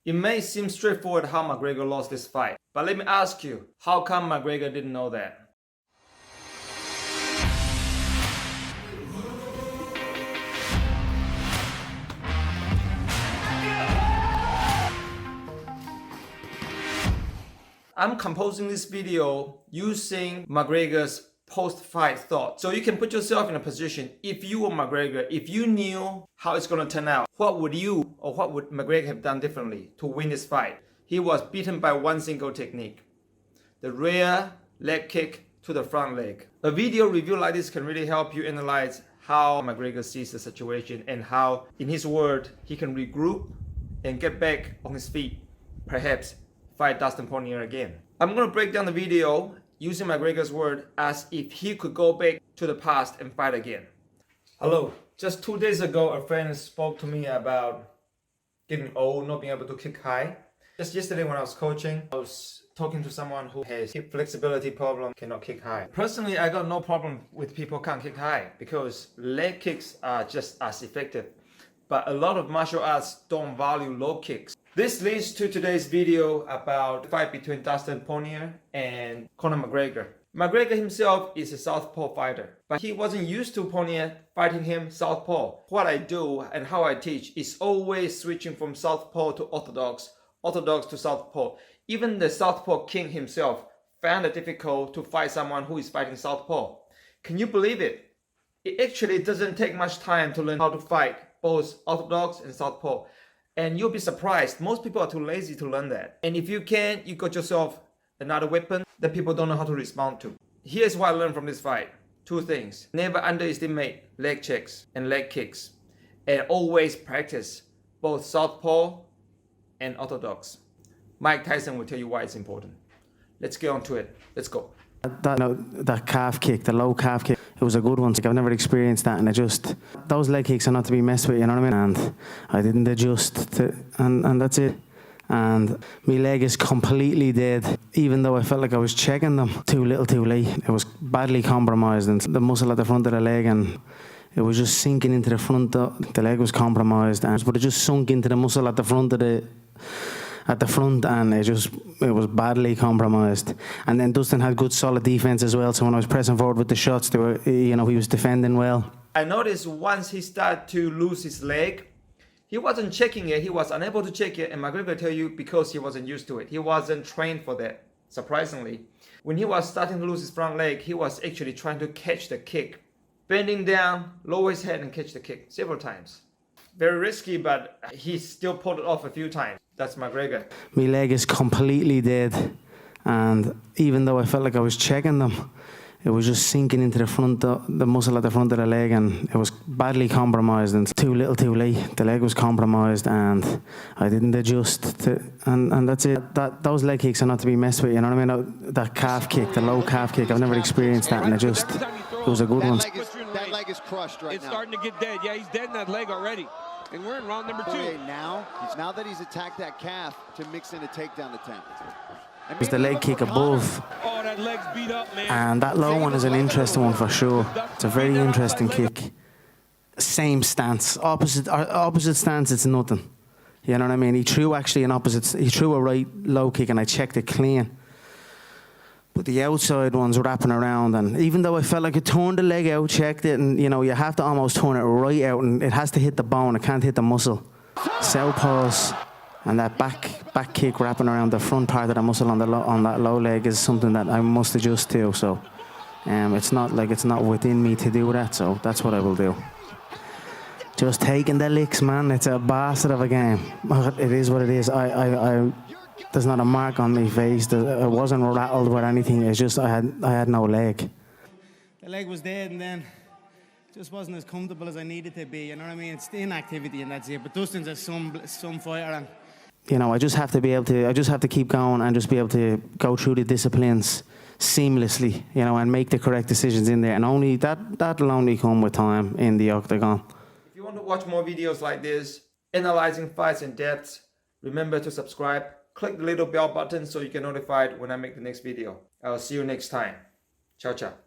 It may seem straightforward how McGregor lost this fight, but let me ask you, how come McGregor didn't know that? I'm composing this video using McGregor's post-fight thought. So you can put yourself in a position, if you were McGregor, if you knew how it's going to turn out, what would you or what would McGregor have done differently to win this fight? He was beaten by one single technique, the rear leg kick to the front leg. A video review like this can really help you analyze how McGregor sees the situation and how, in his word, he can regroup and get back on his feet, perhaps fight Dustin Poirier again. I'm going to break down the video using McGregor's word as if he could go back to the past and fight again. Hello. Just 2 days ago, a friend spoke to me about getting old, not being able to kick high. Just yesterday when I was coaching, I was talking to someone who has hip flexibility problem, cannot kick high. Personally, I got no problem with people can't kick high because leg kicks are just as effective. But a lot of martial arts don't value low kicks. This leads to today's video about the fight between Dustin Poirier and Conor McGregor. McGregor himself is a Southpaw fighter, but he wasn't used to Poirier fighting him Southpaw. What I do and how I teach is always switching from Southpaw to orthodox, orthodox to Southpaw. Even the Southpaw king himself found it difficult to fight someone who is fighting Southpaw. Can you believe it? It actually doesn't take much time to learn how to fight both orthodox and Southpaw. And you'll be surprised, most people are too lazy to learn that. And if you can, you got yourself another weapon that people don't know how to respond to. Here's what I learned from this fight. 2 things. Never underestimate leg checks and leg kicks. And always practice both Southpaw and orthodox. Mike Tyson will tell you why it's important. Let's get on to it. Let's go. That calf kick, the low calf kick, it was a good one. I've never experienced that, and those leg kicks are not to be messed with, you know what I mean? And I didn't adjust and that's it. And my leg is completely dead, even though I felt like I was checking them too little too late. It was badly compromised, and the muscle at the front of the leg, and it was just sinking into the front. The leg was compromised, but it just sunk into the muscle at the front of and it was badly compromised. And then Dustin had good solid defense as well, so when I was pressing forward with the shots, he was defending well. I noticed once he started to lose his leg, he wasn't checking it, he was unable to check it, and McGregor tell you because he wasn't used to it. He wasn't trained for that, surprisingly. When he was starting to lose his front leg, he was actually trying to catch the kick. Bending down, lower his head and catch the kick several times. Very risky, but he still pulled it off a few times. That's McGregor. My leg is completely dead, and even though I felt like I was checking them, it was just sinking into the muscle at the front of the leg, and it was badly compromised and too little too late. The leg was compromised, and I didn't adjust and that's it. Those leg kicks are not to be messed with, you know what I mean? That calf kick, the low calf kick, I've never experienced that, and it was a good one. That leg is crushed right now. It's starting to get dead. Yeah, he's dead in that leg already. And we're in round number 2. Now that he's attacked that calf, to mix in a takedown attempt. It's the leg kick above. Oh, that leg's beat up, man. And that low one is an interesting one for sure. It's a very interesting kick. Same stance, opposite stance. It's nothing. You know what I mean? He threw a right low kick, and I checked it clean. But the outside one's wrapping around, and even though I felt like I turned the leg out, checked it, and you have to almost turn it right out, and it has to hit the bone. It can't hit the muscle. Southpaws and that back kick wrapping around the front part of the muscle on that low leg is something that I must adjust to. So, it's not within me to do that. So that's what I will do. Just taking the licks, man. It's a bastard of a game. It is what it is. There's not a mark on my face. I wasn't rattled with anything. It's just I had no leg. The leg was dead, and then just wasn't as comfortable as I needed to be. You know what I mean? It's the inactivity, and that's it. But Dustin's a some fighter, and I just have to be able to. I just have to keep going and just be able to go through the disciplines seamlessly, and make the correct decisions in there. And only that'll only come with time in the octagon. If you want to watch more videos like this, analyzing fights in depth, remember to subscribe. Click the little bell button so you get notified when I make the next video. I'll see you next time. Ciao, ciao.